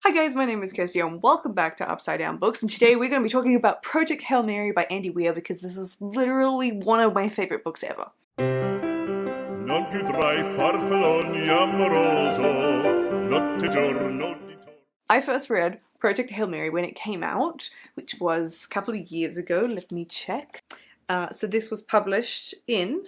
Hi guys, my name is Kirsty and welcome back to Upside Down Books, and today we're going to be talking about Project Hail Mary by Andy Weir because this is literally one of my favorite books ever. Non più tra I farfalloni amoroso, notte giorno di torno. I first read Project Hail Mary when it came out, which was a couple of years ago. Let me check. So this was published in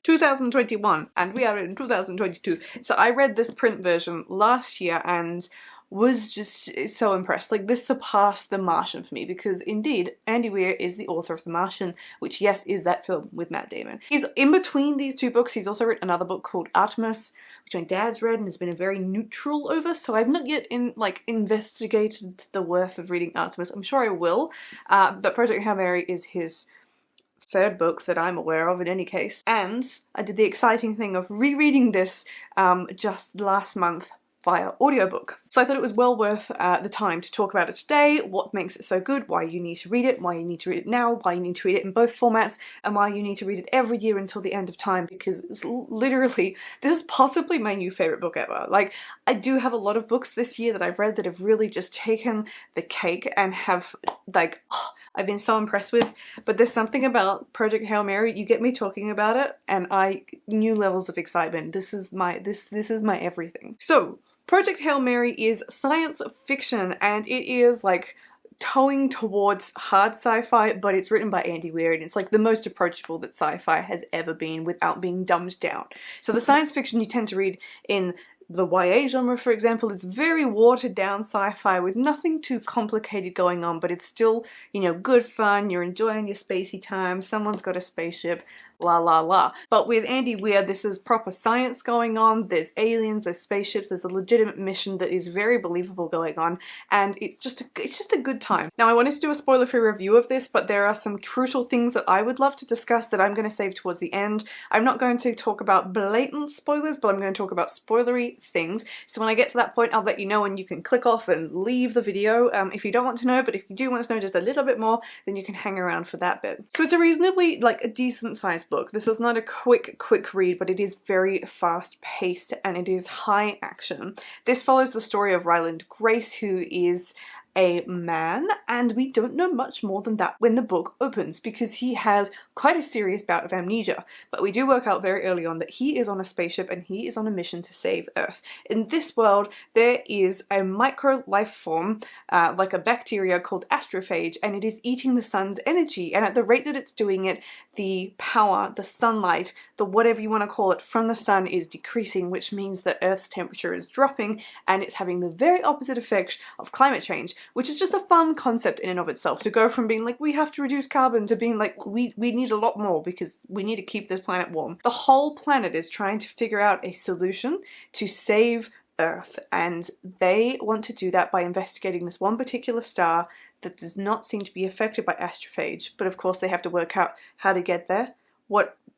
2021 and we are in 2022. So I read this print version last year and was just so impressed. Like, this surpassed The Martian for me because indeed Andy Weir is the author of The Martian, which yes is that film with Matt Damon. He's in between these two books. He's also written another book called Artemis, which my dad's read and has been very neutral over, so I've not yet investigated the worth of reading Artemis. I'm sure I will, but Project Hail Mary is his third book that I'm aware of in any case, and I did the exciting thing of rereading this just last month via audiobook. So I thought it was well worth the time to talk about it today, what makes it so good, why you need to read it, why you need to read it now, why you need to read it in both formats, and why you need to read it every year until the end of time, because it's literally, this is possibly my new favourite book ever. Like, I do have a lot of books this year that I've read that have really just taken the cake and have, like, I've been so impressed with, but there's something about Project Hail Mary, you get me talking about it, and new levels of excitement. This is my everything. So, Project Hail Mary is science fiction, and it is like towing towards hard sci-fi, but it's written by Andy Weir and it's like the most approachable that sci-fi has ever been without being dumbed down. So the science fiction you tend to read in the YA genre, for example, is very watered down sci-fi with nothing too complicated going on, but it's still, you know, good fun, you're enjoying your spacey time, someone's got a spaceship, la la la. But with Andy Weir, this is proper science going on, there's aliens, there's spaceships, there's a legitimate mission that is very believable going on, and it's just a good time. Now, I wanted to do a spoiler-free review of this, but there are some crucial things that I would love to discuss that I'm going to save towards the end. I'm not going to talk about blatant spoilers, but I'm going to talk about spoilery things. So when I get to that point, I'll let you know and you can click off and leave the video if you don't want to know, but if you do want to know just a little bit more, then you can hang around for that bit. So it's a reasonably, like, a decent sized book. This is not a quick read, but it is very fast paced and it is high action. This follows the story of Ryland Grace, who is a man, and we don't know much more than that when the book opens because he has quite a serious bout of amnesia. But we do work out very early on that he is on a spaceship and he is on a mission to save Earth. In this world, there is a micro life form, like a bacteria called astrophage, and it is eating the sun's energy, and at the rate that it's doing it, the power, the sunlight, the whatever you want to call it, from the sun is decreasing, which means that Earth's temperature is dropping, and it's having the very opposite effect of climate change, which is just a fun concept in and of itself, to go from being like, we have to reduce carbon, to being like, we need a lot more because we need to keep this planet warm. The whole planet is trying to figure out a solution to save Earth, and they want to do that by investigating this one particular star that does not seem to be affected by astrophage, but of course they have to work out how to get there,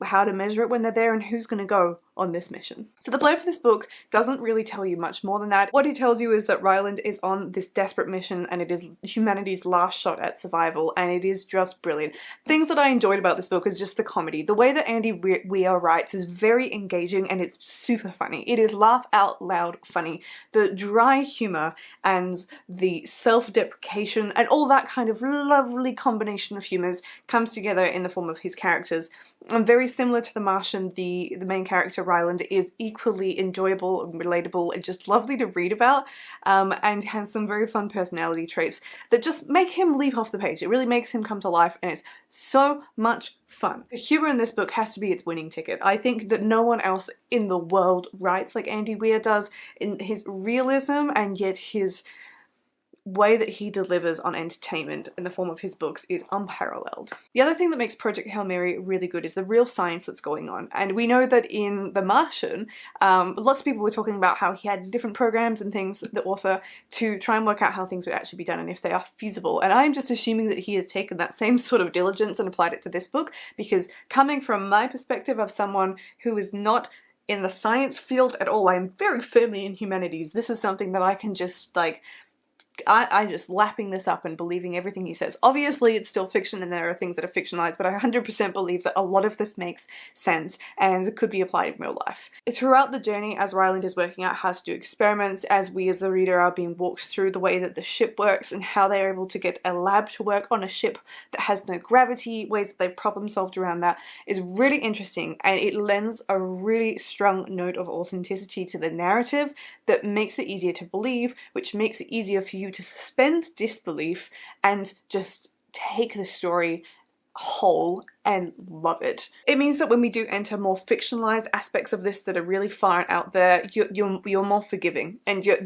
how to measure it when they're there, and who's going to go on this mission. So the plot for this book doesn't really tell you much more than that. What it tells you is that Ryland is on this desperate mission and it is humanity's last shot at survival, and it is just brilliant. Things that I enjoyed about this book is just the comedy. The way that Andy Weir writes is very engaging and it's super funny. It is laugh out loud funny. The dry humour and the self-deprecation and all that kind of lovely combination of humours comes together in the form of his characters. And very similar to The Martian, the main character Ryland is equally enjoyable and relatable and just lovely to read about, and has some very fun personality traits that just make him leap off the page. It really makes him come to life, and it's so much fun. The humour in this book has to be its winning ticket. I think that no one else in the world writes like Andy Weir does in his realism, and yet his way that he delivers on entertainment in the form of his books is unparalleled. The other thing that makes Project Hail Mary really good is the real science that's going on, and we know that in The Martian, lots of people were talking about how he had different programs and things, the author, to try and work out how things would actually be done and if they are feasible, and I'm just assuming that he has taken that same sort of diligence and applied it to this book, because coming from my perspective of someone who is not in the science field at all, I'm very firmly in humanities, this is something that I can just, like, I'm just lapping this up and believing everything he says. Obviously it's still fiction and there are things that are fictionalized, but I 100% believe that a lot of this makes sense and could be applied in real life. Throughout the journey, as Ryland is working out how to do experiments, as we as the reader are being walked through the way that the ship works and how they're able to get a lab to work on a ship that has no gravity, ways that they've problem solved around that, is really interesting, and it lends a really strong note of authenticity to the narrative that makes it easier to believe, which makes it easier for you to suspend disbelief and just take the story whole and love it. It means that when we do enter more fictionalized aspects of this that are really far and out there, you're more forgiving, and you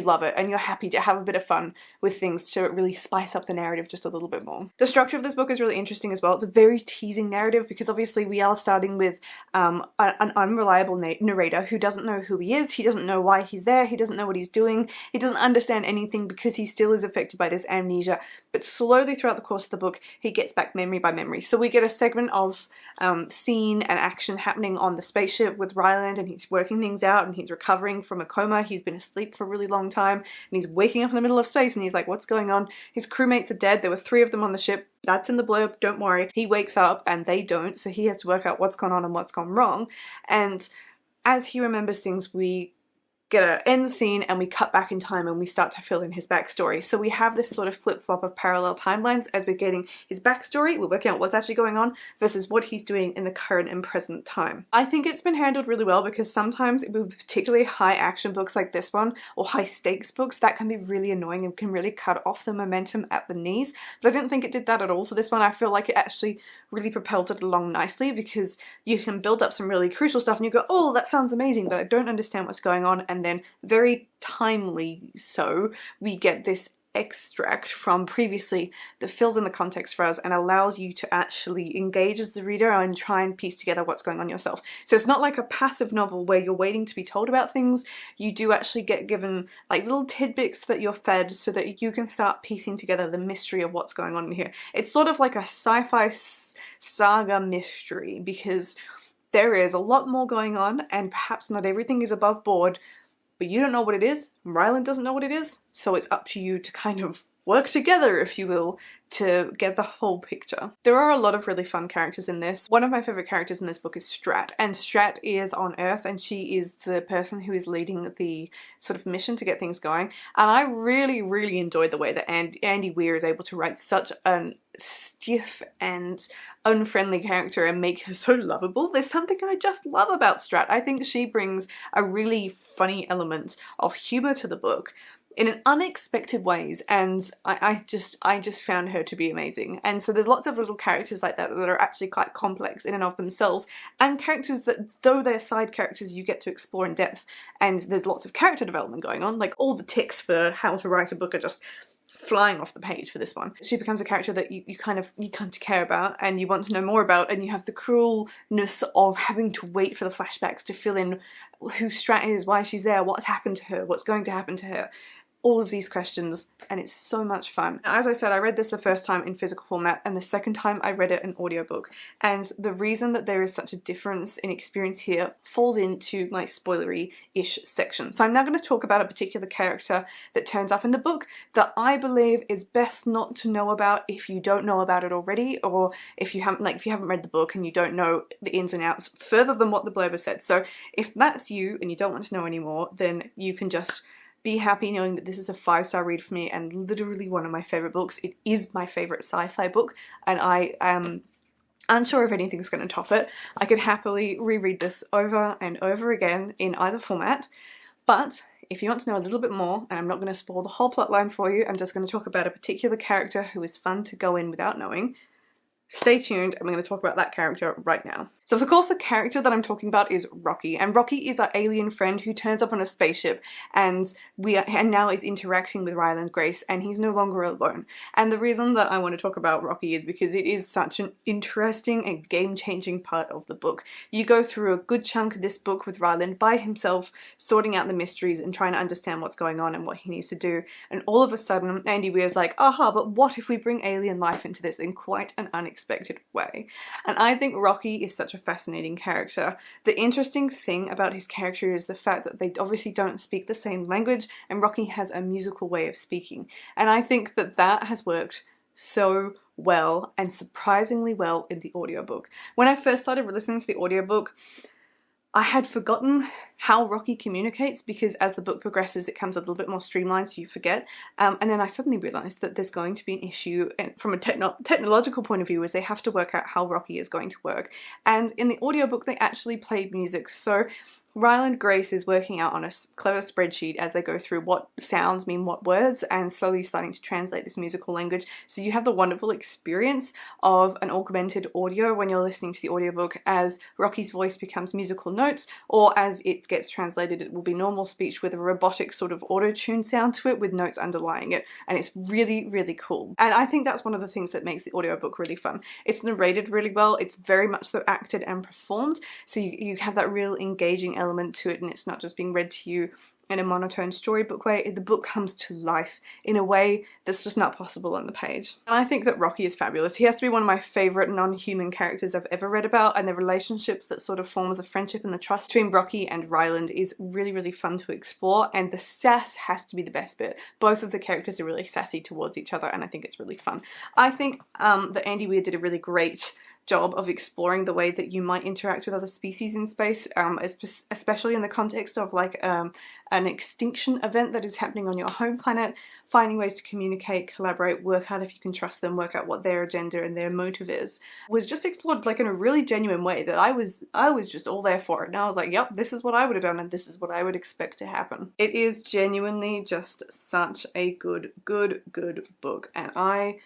love it, and you're happy to have a bit of fun with things to really spice up the narrative just a little bit more. The structure of this book is really interesting as well. It's a very teasing narrative because obviously we are starting with an unreliable narrator who doesn't know who he is, he doesn't know why he's there, he doesn't know what he's doing, he doesn't understand anything because he still is affected by this amnesia, but slowly throughout the course of the book he gets back memory by memory. So we get a segment of scene and action happening on the spaceship with Ryland, and he's working things out and he's recovering from a coma. He's been asleep for a really long time and he's waking up in the middle of space and he's like, what's going on? His crewmates are dead. There were 3 of them on the ship. That's in the blurb, don't worry. He wakes up and they don't, so he has to work out what's gone on and what's gone wrong. And as he remembers things, we get an end scene and we cut back in time and we start to fill in his backstory. So we have this sort of flip-flop of parallel timelines as we're getting his backstory, we're working out what's actually going on versus what he's doing in the current and present time. I think it's been handled really well because sometimes with particularly high action books like this one or high stakes books, that can be really annoying and can really cut off the momentum at the knees, but I didn't think it did that at all for this one. I feel like it actually really propelled it along nicely because you can build up some really crucial stuff and you go, oh, that sounds amazing, but I don't understand what's going on, and then very timely so we get this extract from previously that fills in the context for us and allows you to actually engage as the reader and try and piece together what's going on yourself. So it's not like a passive novel where you're waiting to be told about things. You do actually get given like little tidbits that you're fed so that you can start piecing together the mystery of what's going on in here. It's sort of like a sci-fi saga mystery because there is a lot more going on and perhaps not everything is above board, but you don't know what it is, Ryland doesn't know what it is, so it's up to you to kind of work together, if you will, to get the whole picture. There are a lot of really fun characters in this. One of my favourite characters in this book is Strat, and Strat is on Earth and she is the person who is leading the sort of mission to get things going, and I really enjoyed the way that Andy Weir is able to write such a stiff and unfriendly character and make her so lovable. There's something I just love about Strat. I think she brings a really funny element of humour to the book in an unexpected ways, and I just found her to be amazing. And so there's lots of little characters like that that are actually quite complex in and of themselves, and characters that, though they're side characters, you get to explore in depth, and there's lots of character development going on. Like all the tics for how to write a book are just flying off the page for this one. She becomes a character that you come to care about and you want to know more about, and you have the cruelness of having to wait for the flashbacks to fill in who Strat is, why she's there, what's happened to her, what's going to happen to her. All of these questions, and it's so much fun. As I said, I read this the first time in physical format and the second time I read it in audiobook, and the reason that there is such a difference in experience here falls into my spoilery-ish section. So I'm now going to talk about a particular character that turns up in the book that I believe is best not to know about if you don't know about it already, or if you haven't read the book and you don't know the ins and outs further than what the blurb has said. So if that's you and you don't want to know anymore, then you can just be happy knowing that this is a 5-star read for me and literally one of my favourite books. It is my favourite sci-fi book, and I am unsure if anything's going to top it. I could happily reread this over and over again in either format, but if you want to know a little bit more, and I'm not going to spoil the whole plotline for you, I'm just going to talk about a particular character who is fun to go in without knowing. Stay tuned, and we're going to talk about that character right now. So of course the character that I'm talking about is Rocky, and Rocky is our alien friend who turns up on a spaceship and now is interacting with Ryland Grace, and he's no longer alone. And the reason that I want to talk about Rocky is because it is such an interesting and game-changing part of the book. You go through a good chunk of this book with Ryland by himself, sorting out the mysteries and trying to understand what's going on and what he needs to do, and all of a sudden Andy Weir's like, aha, but what if we bring alien life into this in quite an unexpected way? And I think Rocky is such a a fascinating character. The interesting thing about his character is the fact that they obviously don't speak the same language, and Rocky has a musical way of speaking. And I think that that has worked so well, and surprisingly well, in the audiobook. When I first started listening to the audiobook, I had forgotten how Rocky communicates, because as the book progresses it comes a little bit more streamlined, so you forget. And then I suddenly realised that there's going to be an issue from a technological point of view, as they have to work out how Rocky is going to work. And in the audiobook they actually played music, so Ryland Grace is working out on a clever spreadsheet as they go through what sounds mean what words, and slowly starting to translate this musical language. So you have the wonderful experience of an augmented audio when you're listening to the audiobook, as Rocky's voice becomes musical notes, or as it gets translated it will be normal speech with a robotic sort of auto-tune sound to it with notes underlying it, and it's really, really cool. And I think that's one of the things that makes the audiobook really fun. It's narrated really well, it's very much so acted and performed, so you have that real engaging element to it, and it's not just being read to you in a monotone storybook way. The book comes to life in a way that's just not possible on the page. And I think that Rocky is fabulous. He has to be one of my favourite non-human characters I've ever read about, and the relationship that sort of forms the friendship and the trust between Rocky and Ryland is really, really fun to explore, and the sass has to be the best bit. Both of the characters are really sassy towards each other, and I think it's really fun. I think that Andy Weir did a really great job of exploring the way that you might interact with other species in space, especially in the context of like an extinction event that is happening on your home planet, finding ways to communicate, collaborate, work out if you can trust them, work out what their agenda and their motive is, was just explored like in a really genuine way that I was just all there for it. And I was like, yep, this is what I would have done, and this is what I would expect to happen. It is genuinely just such a good book, and I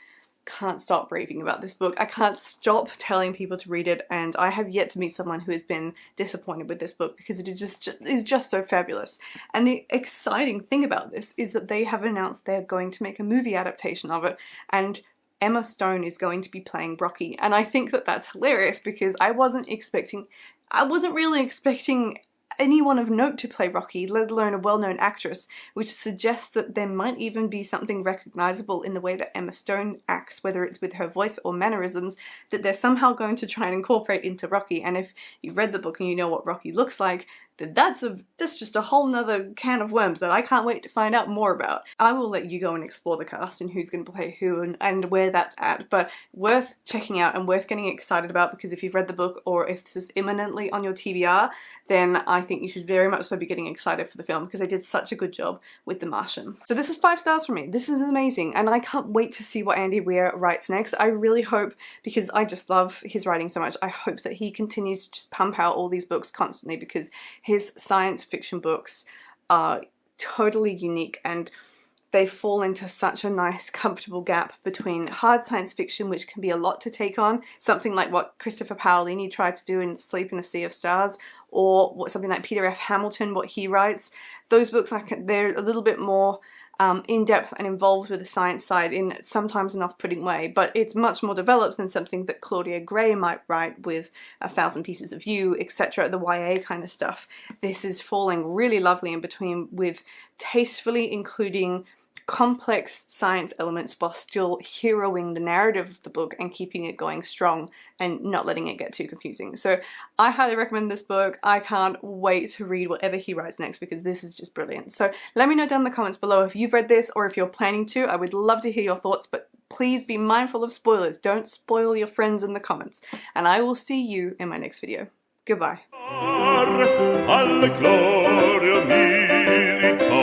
can't stop raving about this book. I can't stop telling people to read it, and I have yet to meet someone who has been disappointed with this book, because it is just so fabulous. And the exciting thing about this is that they have announced they're going to make a movie adaptation of it, and Emma Stone is going to be playing Rocky. And I think that that's hilarious, because I wasn't really expecting anyone of note to play Rocky, let alone a well-known actress, which suggests that there might even be something recognisable in the way that Emma Stone acts, whether it's with her voice or mannerisms, that they're somehow going to try and incorporate into Rocky. And if you've read the book and you know what Rocky looks like, then that's just a whole nother can of worms that I can't wait to find out more about. I will let you go and explore the cast and who's going to play who and where that's at, but worth checking out and worth getting excited about, because if you've read the book or if this is imminently on your TBR, then I think you should very much so be getting excited for the film, because they did such a good job with The Martian. So this is 5 stars for me. This is amazing, and I can't wait to see what Andy Weir writes next. I really hope, because I just love his writing so much, I hope that he continues to just pump out all these books constantly, because his science fiction books are totally unique, and they fall into such a nice, comfortable gap between hard science fiction, which can be a lot to take on, something like what Christopher Paolini tried to do in Sleep in a Sea of Stars, or something like Peter F. Hamilton, what he writes. Those books, they're a little bit more in-depth and involved with the science side in sometimes an off-putting way, but it's much more developed than something that Claudia Gray might write with 1,000 Pieces of You, etc., the YA kind of stuff. This is falling really lovely in between, with tastefully including complex science elements while still heroing the narrative of the book and keeping it going strong and not letting it get too confusing. So I highly recommend this book. I can't wait to read whatever he writes next, because this is just brilliant. So let me know down in the comments below if you've read this or if you're planning to. I would love to hear your thoughts, but please be mindful of spoilers. Don't spoil your friends in the comments. And I will see you in my next video. Goodbye. Alla gloria militar